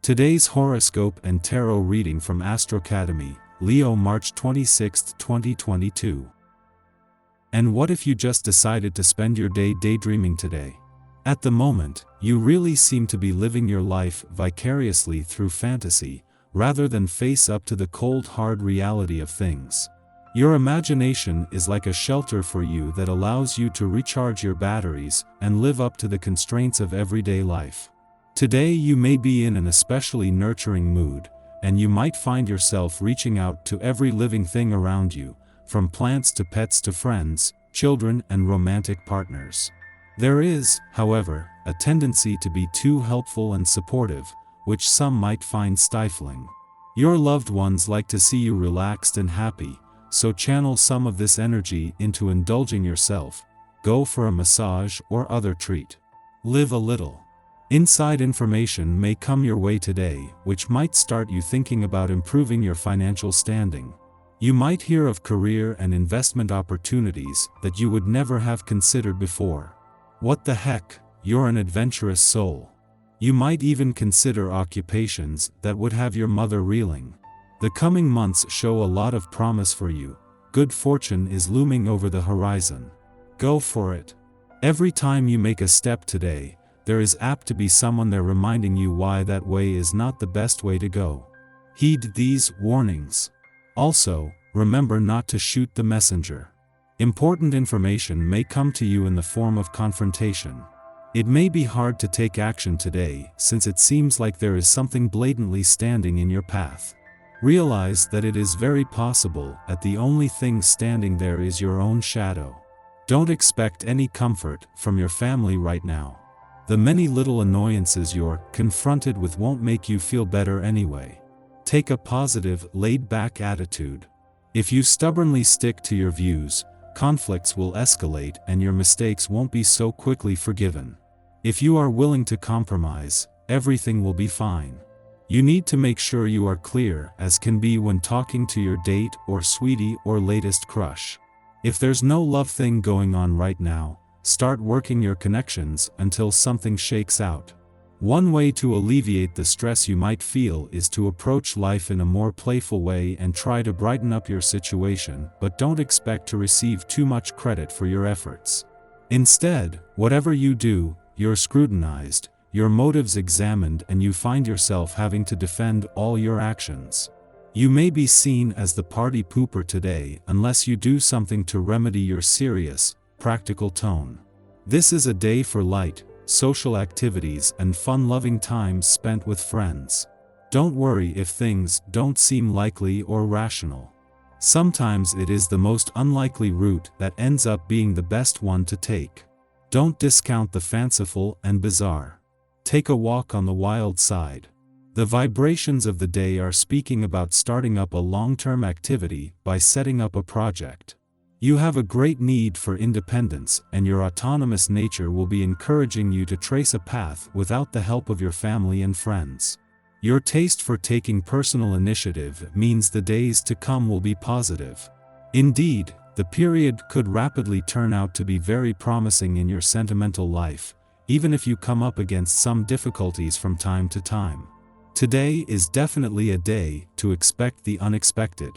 Today's horoscope and tarot reading from Astrocademy, Leo March 26, 2022. And what if you just decided to spend your day daydreaming today? At the moment, you really seem to be living your life vicariously through fantasy, rather than face up to the cold hard reality of things. Your imagination is like a shelter for you that allows you to recharge your batteries and live up to the constraints of everyday life. Today you may be in an especially nurturing mood, and you might find yourself reaching out to every living thing around you, from plants to pets to friends, children and romantic partners. There is, however, a tendency to be too helpful and supportive, which some might find stifling. Your loved ones like to see you relaxed and happy, so channel some of this energy into indulging yourself. Go for a massage or other treat. Live a little. Inside information may come your way today, which might start you thinking about improving your financial standing. You might hear of career and investment opportunities that you would never have considered before. What the heck, you're an adventurous soul. You might even consider occupations that would have your mother reeling. The coming months show a lot of promise for you. Good fortune is looming over the horizon. Go for it. Every time you make a step today, there is apt to be someone there reminding you why that way is not the best way to go. Heed these warnings. Also, remember not to shoot the messenger. Important information may come to you in the form of confrontation. It may be hard to take action today since it seems like there is something blatantly standing in your path. Realize that it is very possible that the only thing standing there is your own shadow. Don't expect any comfort from your family right now. The many little annoyances you're confronted with won't make you feel better anyway. Take a positive, laid-back attitude. If you stubbornly stick to your views, conflicts will escalate and your mistakes won't be so quickly forgiven. If you are willing to compromise, everything will be fine. You need to make sure you are clear as can be when talking to your date or sweetie or latest crush. If there's no love thing going on right now, start working your connections until something shakes out. One way to alleviate the stress you might feel is to approach life in a more playful way and try to brighten up your situation, but don't expect to receive too much credit for your efforts. Instead, whatever you do, you're scrutinized, your motives examined, and you find yourself having to defend all your actions. You may be seen as the party pooper today unless you do something to remedy your serious, practical tone. This is a day for light, social activities and fun-loving times spent with friends. Don't worry if things don't seem likely or rational. Sometimes it is the most unlikely route that ends up being the best one to take. Don't discount the fanciful and bizarre. Take a walk on the wild side. The vibrations of the day are speaking about starting up a long-term activity by setting up a project. You have a great need for independence, and your autonomous nature will be encouraging you to trace a path without the help of your family and friends. Your taste for taking personal initiative means the days to come will be positive. Indeed, the period could rapidly turn out to be very promising in your sentimental life, even if you come up against some difficulties from time to time. Today is definitely a day to expect the unexpected.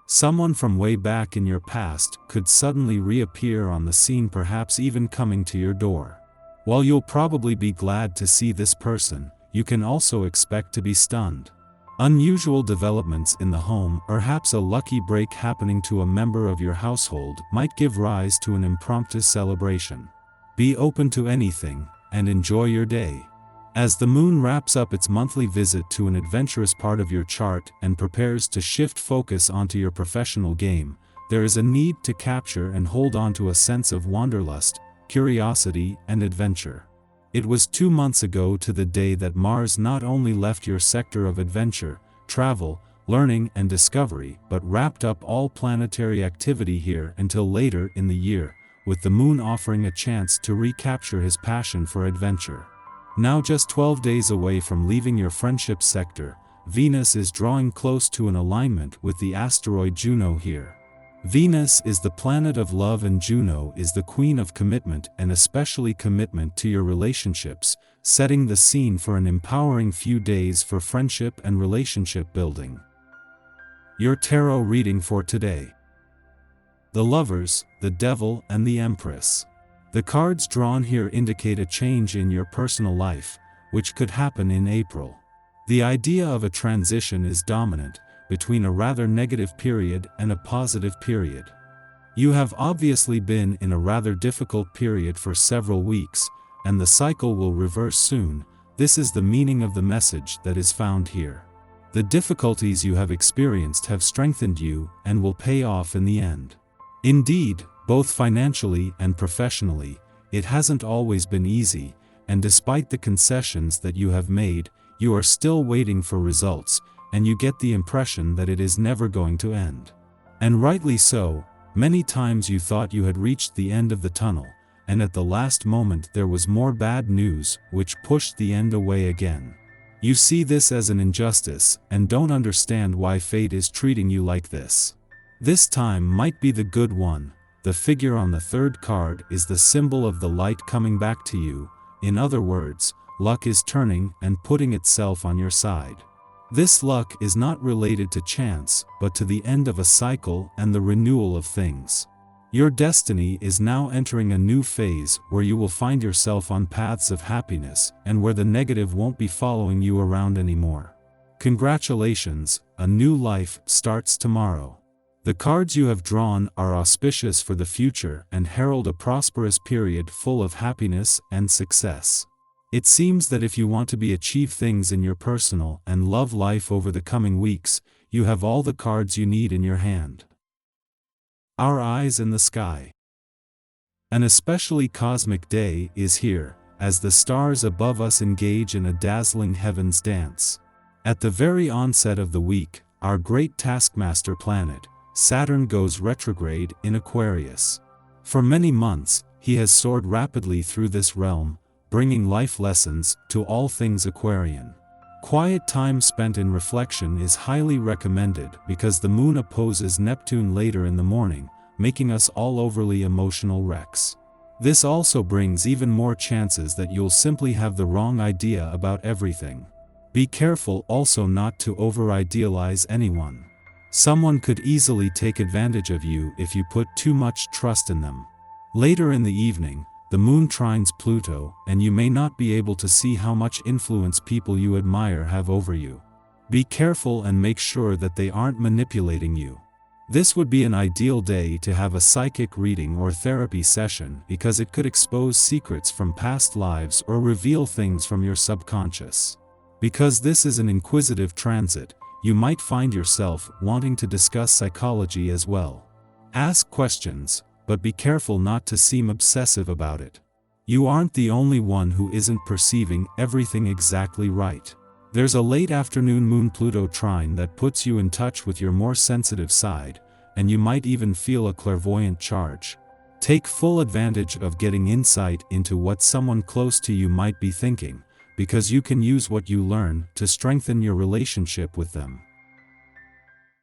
Someone from way back in your past could suddenly reappear on the scene, perhaps even coming to your door. While you'll probably be glad to see this person, you can also expect to be stunned. Unusual developments in the home, perhaps a lucky break happening to a member of your household, might give rise to an impromptu celebration. Be open to anything, and enjoy your day. As the moon wraps up its monthly visit to an adventurous part of your chart and prepares to shift focus onto your professional game, there is a need to capture and hold on to a sense of wanderlust, curiosity, and adventure. It was 2 months ago to the day that Mars not only left your sector of adventure, travel, learning, and discovery, but wrapped up all planetary activity here until later in the year, with the moon offering a chance to recapture his passion for adventure. Now just 12 days away from leaving your friendship sector, Venus is drawing close to an alignment with the asteroid Juno here. Venus is the planet of love and Juno is the queen of commitment, and especially commitment to your relationships, setting the scene for an empowering few days for friendship and relationship building. Your tarot reading for today. The Lovers, the Devil, and the Empress. The cards drawn here indicate a change in your personal life, which could happen in April. The idea of a transition is dominant, between a rather negative period and a positive period. You have obviously been in a rather difficult period for several weeks, and the cycle will reverse soon. This is the meaning of the message that is found here. The difficulties you have experienced have strengthened you and will pay off in the end. Indeed, both financially and professionally, it hasn't always been easy, and despite the concessions that you have made, you are still waiting for results, and you get the impression that it is never going to end. And rightly so. Many times you thought you had reached the end of the tunnel, and at the last moment there was more bad news, which pushed the end away again. You see this as an injustice, and don't understand why fate is treating you like this. This time might be the good one. The figure on the third card is the symbol of the light coming back to you. In other words, luck is turning and putting itself on your side. This luck is not related to chance, but to the end of a cycle and the renewal of things. Your destiny is now entering a new phase where you will find yourself on paths of happiness and where the negative won't be following you around anymore. Congratulations, a new life starts tomorrow. The cards you have drawn are auspicious for the future and herald a prosperous period full of happiness and success. It seems that if you want to achieve things in your personal and love life over the coming weeks, you have all the cards you need in your hand. Our eyes in the sky. An especially cosmic day is here, as the stars above us engage in a dazzling heavens dance. At the very onset of the week, our great taskmaster planet, Saturn, goes retrograde in Aquarius. For many months, he has soared rapidly through this realm, bringing life lessons to all things Aquarian. Quiet time spent in reflection is highly recommended because the moon opposes Neptune later in the morning, making us all overly emotional wrecks. This also brings even more chances that you'll simply have the wrong idea about everything. Be careful also not to over-idealize anyone. Someone could easily take advantage of you if you put too much trust in them. Later in the evening, the moon trines Pluto, and you may not be able to see how much influence people you admire have over you. Be careful and make sure that they aren't manipulating you. This would be an ideal day to have a psychic reading or therapy session because it could expose secrets from past lives or reveal things from your subconscious. Because this is an inquisitive transit, you might find yourself wanting to discuss psychology as well. Ask questions, but be careful not to seem obsessive about it. You aren't the only one who isn't perceiving everything exactly right. There's a late afternoon Moon-Pluto trine that puts you in touch with your more sensitive side, and you might even feel a clairvoyant charge. Take full advantage of getting insight into what someone close to you might be thinking, because you can use what you learn to strengthen your relationship with them.